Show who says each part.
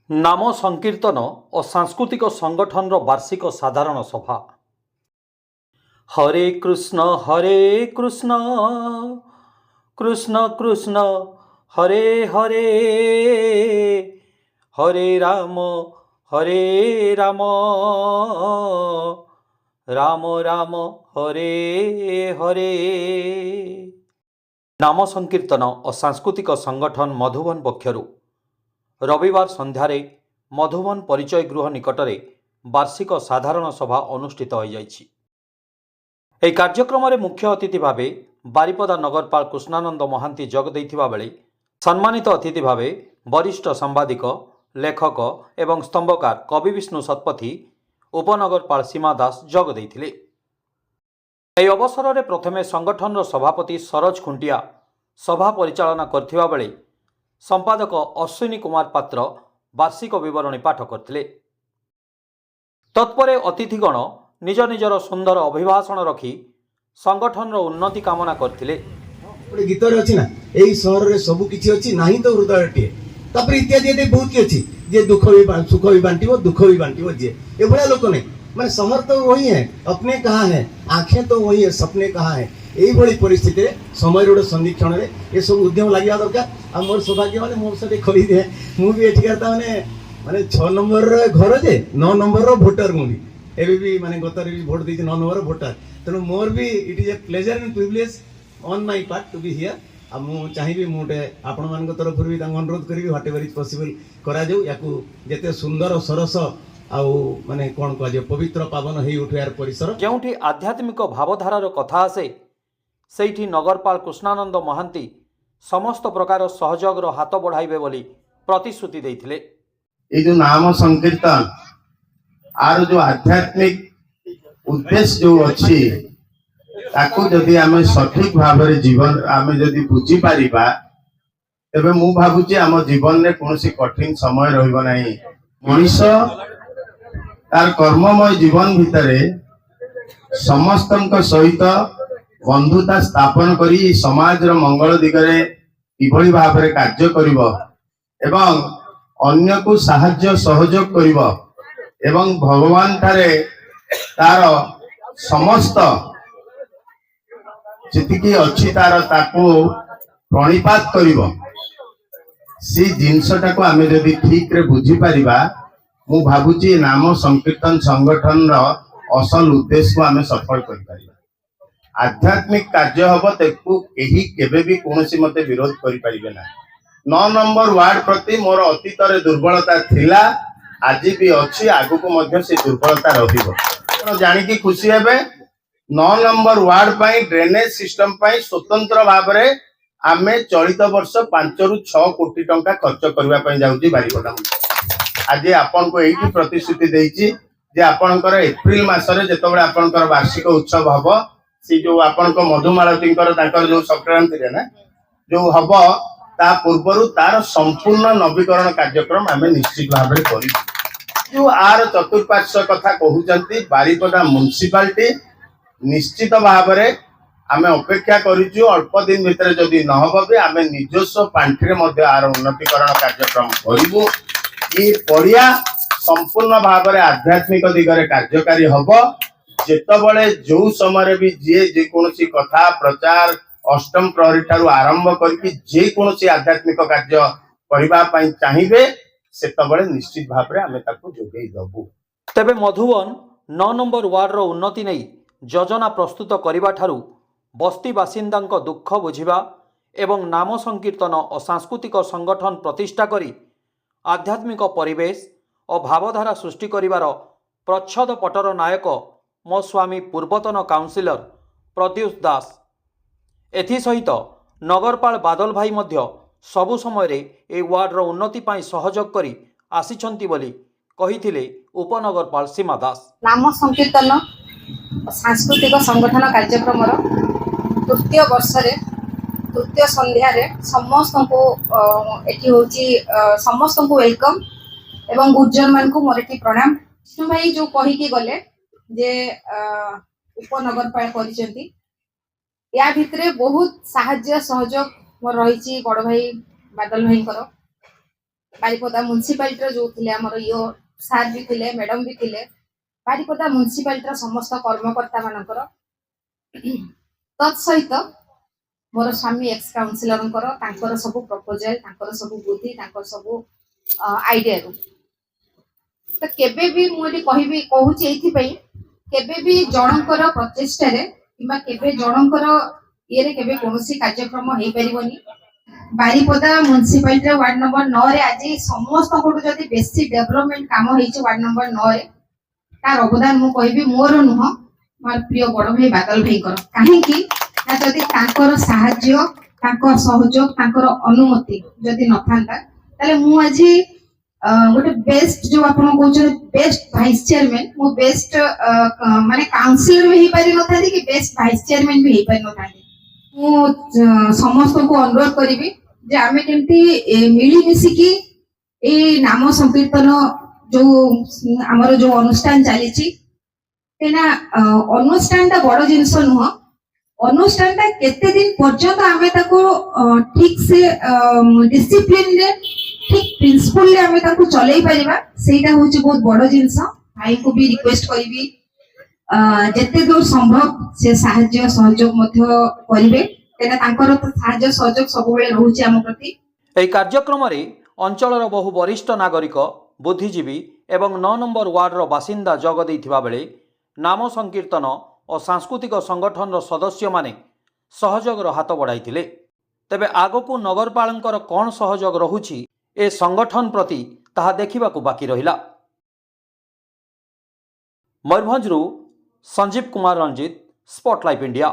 Speaker 1: नाम संकीर्तन और सांस्कृतिक संगठन वार्षिक साधारण सभा। हरे कृष्ण कृष्ण कृष्ण हरे हरे, हरे राम राम राम हरे हरे। नाम संकीर्तन और सांस्कृतिक संगठन मधुबन पक्षरु रविवार संध्यारे मधुबन परिचय गृह निकटरे वार्षिक साधारण सभा अनुष्ठित हो जाइछि। ଏହି କାର୍ଯ୍ୟକ୍ରମରେ ମୁଖ୍ୟ ଅତିଥି ଭାବେ ବାରିପଦା ନଗରପାଳ କୃଷ୍ଣାନନ୍ଦ ମହାନ୍ତି ଯୋଗ ଦେଇଥିବା ବେଳେ ସମ୍ମାନିତ ଅତିଥି ଭାବେ ବରିଷ୍ଠ ସାମ୍ବାଦିକ, ଲେଖକ ଏବଂ ସ୍ତମ୍ଭକାର କବି ବିଷ୍ଣୁ ଶତପଥୀ, ଉପନଗରପାଳ ସୀମା ଦାସ ଯୋଗ ଦେଇଥିଲେ। ଏହି ଅବସରରେ ପ୍ରଥମେ ସଂଗଠନର ସଭାପତି ସରୋଜ ଖୁଣ୍ଟିଆ ସଭା ପରିଚାଳନା କରିଥିବା ବେଳେ संपादक अश्विनी कुमार पात्र वार्षिक विवरणी पाठ करथिले। तत्परे अतिथिगण निज निजर सुंदर अभिभाषण रखी संगठन उन्नति कामना करथिले।
Speaker 2: गीत रे अछि ना एई शहर रे सब किछि अछि नाही तो हृदयटे तापर इत्यादि इत्यादि बहुत कि अछि जे दुख भी सुख भी बांटिबो दुख भी बांटिबो जे ए भला लोक नै माने शहर तो वही है, अपने कहाँ है, आंखें तो वही है, सपने कहाँ है। यही परिस्थिति समय गोटे संरक्षण में ये सब उद्यम लगे दरकार। आ मोर सौभाग्य माने मोर से खरी दे मुझे एठिकार माने माने 6 नंबर घर जे 9 नंबर भोटर मुझे एबे भी माने गतर भी भोट दी 9 नंबर भोटर तेणु मोर भी it is a pleasure and privilege on my part to be here. आ मु चाहिए मुझे आपण मान तरफ भी अनुरोध करी व्हाट एवर इज पॉसिबल करा जाऊ याकू जेते सुंदर सरस आउ माने कोन कह जे पवित्र पावन हेई उठयार परिसर
Speaker 1: जेउठी आध्यात्मिक भावधारार कथा आसे सेठी नगरपाल कृष्णानंद महांती समस्त प्रकार सहयोग हाथ बढ़ाइबे बोली प्रतिश्रुति देइथिले।
Speaker 3: ये जो नाम संकीर्तन आर जो आध्यात्मिक उद्देश्य जो अच्छी ताको जदि आमे सठिक भाव में जीवन आमे जदि बुझी पारिबा तबे मु भाबुची आम जीवन में कोनोसी कठिन समय रहइबो नाही। मनुष्य तार कर्ममय जीवन भितरे समस्तक सहित बंधुता स्थापन करी समाज रो मंगल दिगरे किभଳି भाबरे कार्य करिवो एवं अन्य को साहाय्य सहयोग करिवो एवं भगवान ठारे तार समस्त जितिकी अछि तार ताको प्रणिपात करिवो सी जिनसटा को आमे जदि ठीक रे बुझी पारिबा मु भाबुची नाम संकीर्तन संगठन रो असल उद्देश्य को आमे सफल करि पारिबा। आध्यात्मिक कार्य हम तेकु केही केबे भी कोनोसी मते विरोध करि परिबे ना। 9 नंबर वार्ड प्रति मोर अतीत रे दुर्बलता थिला आज भी अछि आगु को मध्य से दुर्बलता रहिबो। तो जानि की खुशी हेबे 9 नंबर वार्ड पई ड्रेनेज सिस्टम पई स्वतंत्र भाव रे आमे चलित वर्ष 5 रु 6 कोटी टंका खर्च करबा पई जाउची बारीपदा। आज आपन को एही प्रतिश्रुति देइची जे आपनकर एप्रिल मासरे जेतबेला आपनकर वार्षिक उत्सव हबो सी जो आपन को मधुमालती जो संक्रांति रे ना जो हम ता पूर्वर तार संपूर्ण नवीकरण कार्यक्रम आम निश्चित भाव में कर जो आर चतुर्पार्श्व कथा कहते बारिपदा म्युनिसिपालिटी निश्चित भाव में आम अपेक्षा करूँ अल्प दिन भितर जदि नहब भी आम निजस्व पांठि आर उन्नतीकरण कार्यक्रम करूँ ये पड़िया संपूर्ण भाव में आध्यात्मिक दिगरे कार्यकारी हम जेतबले जो समय भी जे कोनोसी कथा प्रचार अष्टम प्रहरी ठारू आरंभ करके जे कोनोसी आध्यात्मिक कार्य करबा पई चाहिबे सेतबले निश्चित भाव रे आमे ताको जोगेई दबु।
Speaker 1: तबे मधुबन 9 नंबर वार्ड रो उन्नति नै योजना प्रस्तुत करिबा ठारू बस्ती बासिंदांक दुख बुझिबा एवं नाम संकीर्तन और सांस्कृतिक संगठन प्रतिष्ठा करी आध्यात्मिक परिवेश और भावधारा सृष्टि करिवार प्रच्छद पटर नायक मो स्वामी पूर्वतन काउंसिलर प्रद्युष दास एथि सहित नगरपाल बादल भाई मध्य सबु समय रे ए वार्ड रो उन्नति पाई सहयोग करी आसीछंती बोली कहिथिले उपनगरपाल सीमा दास।
Speaker 4: नाम संकीर्तन सांस्कृतिक संगठन कार्यक्रम तृतीय वर्ष रे तृतीय संध्या रे समस्त को एठी होची समस्त को वेलकम एवं गुज्जर मान को मोर एठी प्रणाम। विष्णु भाई जो कहि के गले जे उपनगरपाल करिसेंती या भितरे बहुत साहाय्य सहयोग मोर रही बड़ भाई बादल भाई ବାରିପଦା ମ୍ୟୁନିସିପାଲିଟିର ଯୋଉ ଥିଲେ ଆମର ଇଓ ସାର୍ ବି ଥିଲେ, ମ୍ୟାଡମ ବି ଥିଲେ, ବାରିପଦା ମ୍ୟୁନିସିପାଲିଟିର ସମସ୍ତ କର୍ମକର୍ତ୍ତା ମାନଙ୍କର ତତ୍ ସହିତ ମୋର ସ୍ୱାମୀ ଏକ୍ସ କାଉନସିଲରଙ୍କର ତାଙ୍କର ସବୁ ପ୍ରପୋଜାଲ, ତାଙ୍କର ସବୁ ବୁଦ୍ଧି, ତାଙ୍କର ସବୁ ଆଇଡିଆରୁ ତ କେବେ ବି ମୁଁ ଏଠି କହୁଛି ଏଇଥିପାଇଁ କେବେ ବି ଜଣଙ୍କର ପ୍ରଚେଷ୍ଟାରେ କିମ୍ବା କେବେ ଜଣଙ୍କର ଇଏରେ କେବେ କୌଣସି କାର୍ଯ୍ୟକ୍ରମ ହେଇପାରିବନି। ବାରିପଦା ମ୍ୟୁନିସିପାଲିଟିର ୱାର୍ଡ ନମ୍ବର 9 ରେ ଆଜି ସମସ୍ତଙ୍କଠୁ ଯଦି ବେଶୀ ଡେଭଲପମେଣ୍ଟ କାମ ହେଇଛି ୱାର୍ଡ ନମ୍ବର 9 ରେ, ତାର ଅବଦାନ ମୁଁ କହିବି ମୋର ନୁହଁ, ମୋର ପ୍ରିୟ ବଡ ଭାଇ ବାଦଲ ଭାଇଙ୍କର। କାହିଁକି ନା ଯଦି ତାଙ୍କର ସାହାଯ୍ୟ, ତାଙ୍କ ସହଯୋଗ, ତାଙ୍କର ଅନୁମତି ଯଦି ନଥାନ୍ତା ତାହେଲେ ମୁଁ ଆଜି ଗୋଟେ ବେଷ୍ଟ ଯୋଉ ଆପଣ କହୁଛନ୍ତି ବେଷ୍ଟ ଭାଇସ୍ ଚେୟାରମ୍ୟାନ, ମୁଁ ବେଷ୍ଟ ମାନେ କାଉନସିଲର ବି ହେଇପାରିନଥାନ୍ତି କି ବେଷ୍ଟ ଭାଇସ୍ ଚେୟାରମ୍ୟାନ ବି ହେଇପାରିନଥାନ୍ତି। ମୁଁ ସମସ୍ତଙ୍କୁ ଅନୁରୋଧ କରିବି ଯେ ଆମେ କେମିତି ମିଳିମିଶିକି ଏଇ ନାମ ସଂକୀର୍ତ୍ତନ ଯୋଉ ଆମର ଯୋଉ ଅନୁଷ୍ଠାନ ଚାଲିଛି, କାହିଁକିନା ଅନୁଷ୍ଠାନଟା ବଡ ଜିନିଷ ନୁହଁ, ଅନୁଷ୍ଠାନଟା କେତେ ଦିନ ପର୍ଯ୍ୟନ୍ତ ଆମେ ତାକୁ ଠିକ ସେ ଡିସିପ୍ଲିନରେ ଠିକ ପ୍ରିନ୍ସିପଲରେ ଆମେ ତାକୁ ଚଲେଇ ପାରିବା, ସେଇଟା ହଉଛି ବହୁତ ବଡ ଜିନିଷ। ଭାଇଙ୍କୁ ବି ରିକ୍ୱେଷ୍ଟ କରିବି ଯେତେ ଦୂର ସମ୍ଭବ ସେ ସାହାଯ୍ୟ ସହଯୋଗ ମଧ୍ୟ କରିବେ, କାହିଁକିନା ତାଙ୍କର ସାହାଯ୍ୟ ସହଯୋଗ ସବୁବେଳେ ରହୁଛି ଆମ ପ୍ରତି।
Speaker 1: ଏହି କାର୍ଯ୍ୟକ୍ରମରେ ଅଞ୍ଚଳର ବହୁ ବରିଷ୍ଠ ନାଗରିକ, ବୁଦ୍ଧିଜୀବୀ ଏବଂ 9 ନମ୍ବର ୱାର୍ଡର ବାସିନ୍ଦା ଯୋଗ ଦେଇଥିବା ବେଳେ ନାମ ସଂକୀର୍ତ୍ତନ ଓ ସାଂସ୍କୃତିକ ସଂଗଠନର ସଦସ୍ୟମାନେ ସହଯୋଗର ହାତ ବଢ଼ାଇଥିଲେ। ତେବେ ଆଗକୁ ନଗରପାଳଙ୍କର କ'ଣ ସହଯୋଗ ରହୁଛି ଏ ସଂଗଠନ ପ୍ରତି ତାହା ଦେଖିବାକୁ ବାକି ରହିଲା। ମୟୂରଭଞ୍ଜରୁ ସଞ୍ଜୀବ କୁମାର ରଞ୍ଜିତ, ସ୍ପଟଲାଇଟ୍ ଇଣ୍ଡିଆ।